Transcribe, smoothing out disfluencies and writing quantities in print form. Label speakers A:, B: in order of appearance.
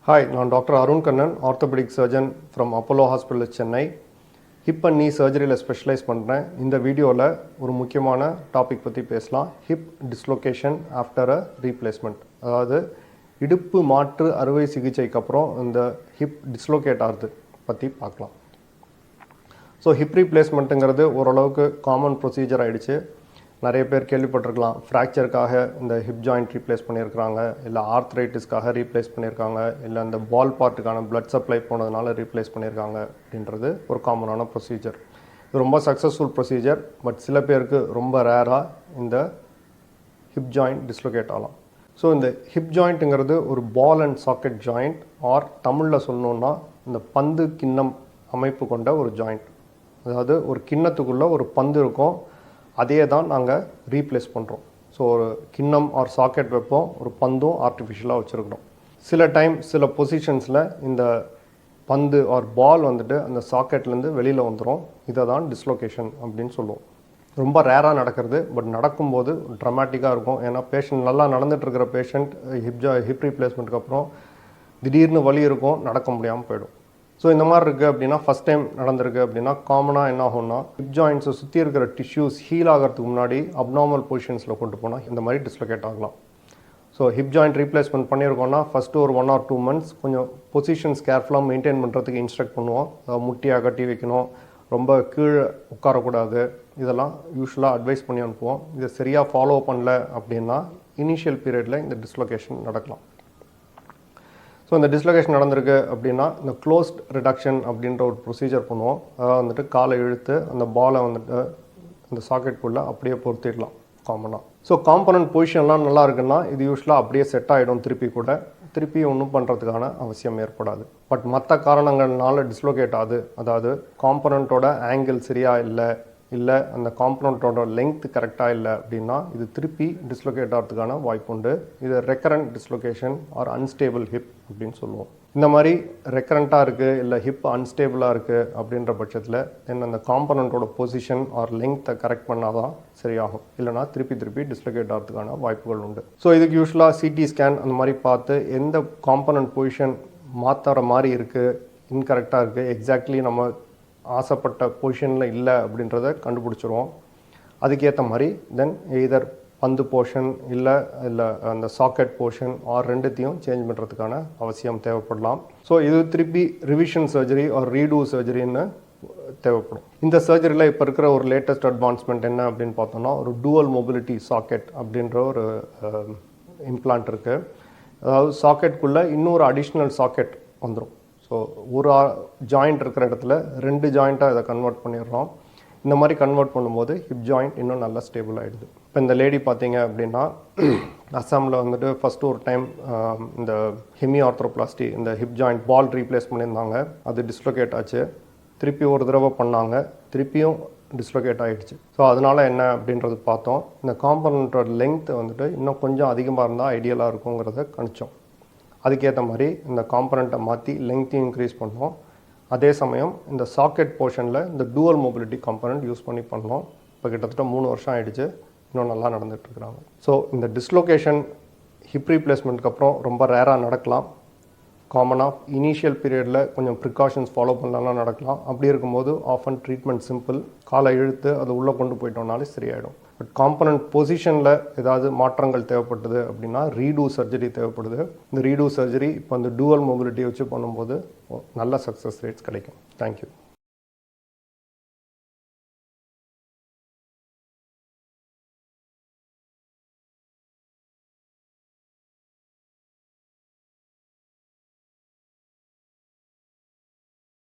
A: Hi, நான் doctor Arun Kannan, orthopaedic surgeon from Apollo hospital Chennai. Hip and நீ சர்ஜரியில் specialise பண்ணுறேன். இந்த வீடியோவில் ஒரு முக்கியமான டாபிக் பற்றி பேசலாம். Hip dislocation after a replacement. அதாவது இடுப்பு மாற்று அறுவை சிகிச்சைக்கு அப்புறம் இந்த ஹிப் டிஸ்லோகேட் ஆகிறது பற்றி பார்க்கலாம். ஸோ ஹிப் ரீப்ளேஸ்மெண்ட்டுங்கிறது ஓரளவுக்கு காமன் ப்ரொசீஜர் ஆகிடுச்சு. நிறைய பேர் கேள்விப்பட்டிருக்கலாம், ஃப்ராக்சருக்காக இந்த ஹிப் ஜாயிண்ட் ரீப்ளேஸ் பண்ணியிருக்கிறாங்க, இல்லை ஆர்த்ரைட்டிஸ்க்காக ரீப்ளேஸ் பண்ணியிருக்காங்க, இல்லை இந்த பால் பார்ட்டுக்கான பிளட் சப்ளை போனதுனால ரீப்ளேஸ் பண்ணியிருக்காங்க அப்படின்றது ஒரு காமனான ப்ரொசீஜர். இது ரொம்ப சக்ஸஸ்ஃபுல் ப்ரொசீஜர். பட் சில பேருக்கு ரொம்ப ரேராக இந்த ஹிப் ஜாயிண்ட் டிஸ்லோகேட் ஆகலாம். ஸோ இந்த ஹிப் ஜாயிண்ட்டுங்கிறது ஒரு ball and socket joint, R தமிழில் சொல்லணுன்னா இந்த பந்து கிண்ணம் அமைப்பு கொண்ட ஒரு ஜாயிண்ட். அதாவது ஒரு கிண்ணத்துக்குள்ளே ஒரு பந்து இருக்கும், அதே தான் நாங்கள் ரீப்ளேஸ் பண்ணுறோம். ஸோ ஒரு கிண்ணம் ஆர் சாக்கெட் வைப்போம், ஒரு பந்தும் ஆர்டிஃபிஷியலாக வச்சுருக்கிறோம். சில டைம் சில பொசிஷன்ஸில் இந்த பந்து ஆர் பால் வந்துட்டு அந்த சாக்கெட்லேருந்து வெளியில் வந்துடும். இதை தான் டிஸ்லோகேஷன் அப்படின்னு சொல்லுவோம். ரொம்ப ரேராக நடக்கிறது, பட் நடக்கும்போது ட்ரமாட்டிக்காக இருக்கும். ஏன்னா பேஷண்ட் நல்லா நடந்துகிட்ருக்கிற பேஷண்ட் ஹிப் ரீப்ளேஸ்மெண்ட்டுக்கு அப்புறம் திடீர்னு வலி இருக்கும், நடக்க முடியாமல் போயிடும். ஸோ இந்த மாதிரி இருக்குது அப்படின்னா, ஃபஸ்ட் டைம் நடந்திருக்கு அப்படின்னா காமனாக என்ன ஆகும்னா, ஹிப் ஜாயிண்ட்ஸை சுற்றி இருக்கிற டிஷ்யூஸ் ஹீல் ஆகிறதுக்கு முன்னாடி அப்நார்மல் பொசிஷன்ஸில் கொண்டு போனால் இந்த மாதிரி டிஸ்லோகேட் ஆகலாம். ஸோ ஹிப் ஜாயிண்ட் ரீப்ளேஸ்மெண்ட் பண்ணியிருக்கோன்னா ஃபஸ்ட்டு ஒரு 1 or 2 months கொஞ்சம் பொசிஷன்ஸ் கேர்ஃபுல்லாக மெயின்டைன் பண்ணுறதுக்கு இன்ஸ்ட்ரக்ட் பண்ணுவோம். முட்டியாக கட்டி வைக்கணும், ரொம்ப கீழே உட்காரக்கூடாது, இதெல்லாம் யூஸ்வலாக அட்வைஸ் பண்ணி அனுப்புவோம். இதை சரியாக ஃபாலோ பண்ணல அப்படின்னா இனிஷியல் பீரியடில் இந்த டிஸ்லோகேஷன் நடக்கலாம். ஸோ இந்த டிஸ்லோகேஷன் நடந்திருக்கு அப்படின்னா இந்த க்ளோஸ்ட் ரிடக்ஷன் அப்படின்ற ஒரு ப்ரொசீஜர் பண்ணுவோம். அதாவது வந்துட்டு காலை இழுத்து அந்த பாலை வந்துட்டு இந்த சாக்கெட்குள்ளே அப்படியே பொருத்திடலாம் காமனாக. ஸோ காம்பனன்ட் பொசிஷன்லாம் நல்லா இருக்குன்னா இது யூஸ்வலாக அப்படியே செட் ஆகிடும். திருப்பி ஒன்றும் பண்ணுறதுக்கான அவசியம் ஏற்படாது. பட் மற்ற காரணங்கள்னால டிஸ்லோகேட் ஆகுது, அதாவது காம்பனண்ட்டோட ஆங்கிள் சரியாக இல்லை அந்த காம்பனண்ட்டோட லெங்க் கரெக்டாக இல்லை அப்படின்னா இது திருப்பி டிஸ்லோகேட் ஆகிறதுக்கான வாய்ப்பு உண்டு. இது recurrent dislocation R unstable hip அப்படின்னு சொல்லுவோம். இந்த மாதிரி ரெக்கரண்ட்டாக இருக்குது இல்லை ஹிப் அன்ஸ்டேபிளாக இருக்குது அப்படின்ற பட்சத்தில் தென் அந்த காம்பனண்ட்டோட பொசிஷன் ஆர் லெங்க்த்தை கரெக்ட் பண்ணால் தான் சரியாகும். இல்லைனா திருப்பி டிஸ்லோகேட் ஆகிறதுக்கான வாய்ப்புகள் உண்டு. ஸோ இதுக்கு யூஸ்வலாக சிடி ஸ்கேன் அந்த மாதிரி பார்த்து எந்த காம்பனண்ட் பொசிஷன் மாற்றுற மாதிரி இருக்குது, இன்கரெக்டாக இருக்குது, எக்ஸாக்ட்லி நம்ம ஆசைப்பட்ட பொசிஷனில் இல்லை அப்படின்றத கண்டுபிடிச்சிருவோம். அதுக்கேற்ற மாதிரி தென் எய்தர் பந்து போர்ஷன் இல்லை அந்த சாக்கெட் போர்ஷன் ஆர் ரெண்டுத்தையும் சேஞ்ச் பண்ணுறதுக்கான அவசியம் தேவைப்படலாம். ஸோ இது திருப்பி ரிவிஷன் சர்ஜரி ஆர் ரீடூ சர்ஜரின்னு தேவைப்படும். இந்த சர்ஜரியில் இப்போ இருக்கிற ஒரு லேட்டஸ்ட் அட்வான்ஸ்மெண்ட் என்ன அப்படின்னு பார்த்தோம்னா, ஒரு டூவல் மொபிலிட்டி சாக்கெட் அப்படின்ற ஒரு இம்ப்ளான்ட் இருக்குது. அதாவது சாக்கெட்குள்ளே இன்னொரு அடிஷ்னல் சாக்கெட் வந்துடும். ஸோ ஒரு ஜாயிண்ட் இருக்கிற இடத்துல 2 ஜாயிண்ட்டாக இதை கன்வெர்ட் பண்ணிடுறோம். இந்த மாதிரி கன்வெர்ட் பண்ணும்போது ஹிப் ஜாயிண்ட் இன்னும் நல்லா ஸ்டேபிள் ஆகிடுது. இப்போ இந்த லேடி பார்த்தீங்க அப்படின்னா, அசாமில் வந்துட்டு ஃபஸ்ட்டு ஒரு டைம் இந்த ஹெமி ஆர்த்ரோபிளாஸ்டி இந்த ஹிப் ஜாயிண்ட் பால் ரீப்ளேஸ் பண்ணியிருந்தாங்க. அது டிஸ்லோகேட் ஆச்சு. திருப்பி ஒரு தடவை பண்ணாங்க, திருப்பியும் டிஸ்லோகேட் ஆகிடுச்சு. ஸோ அதனால் என்ன அப்படின்றது பார்த்தோம். இந்த காம்பனண்ட்டோட லெங்க் வந்துட்டு இன்னும் கொஞ்சம் அதிகமாக இருந்தால் ஐடியலாக இருக்குங்கிறத கணிச்சோம். அதுக்கேற்ற மாதிரி இந்த காம்பனண்ட்டை மாற்றி லெங்க்த்தையும் இன்க்ரீஸ் பண்ணோம். அதே சமயம் இந்த சாக்கெட் போர்ஷனில் இந்த டூவல் மொபிலிட்டி காம்பனண்ட் யூஸ் பண்ணோம். இப்போ கிட்டத்தட்ட 3 வருஷம் ஆகிடுச்சு, இன்னும் நல்லா நடந்துகிட்ருக்குறாங்க. ஸோ இந்த டிஸ்லோகேஷன் ஹிப் ரீப்ளேஸ்மெண்ட்டுக்கு அப்புறம் ரொம்ப ரேராக நடக்கலாம். காமனாக இனிஷியல் பீரியடில் கொஞ்சம் ப்ரிகாஷன்ஸ் ஃபாலோ பண்ணலாம் நடக்கலாம். அப்படி இருக்கும்போது ஆஃபன் ட்ரீட்மெண்ட் சிம்பிள், காலை இழுத்து அதை உள்ளே கொண்டு போயிட்டோம்னாலே சரியாயிடும். பட் காம்பனண்ட் பொசிஷனில் ஏதாவது மாற்றங்கள் தேவைப்பட்டது அப்படின்னா ரீடூ சர்ஜரி தேவைப்படுது. இந்த ரீடூ சர்ஜரி இப்போ அந்த டூவல் மொபிலிட்டி வச்சு பண்ணும்போது நல்ல சக்ஸஸ் ரேட்ஸ் கிடைக்கும். தேங்க்யூ.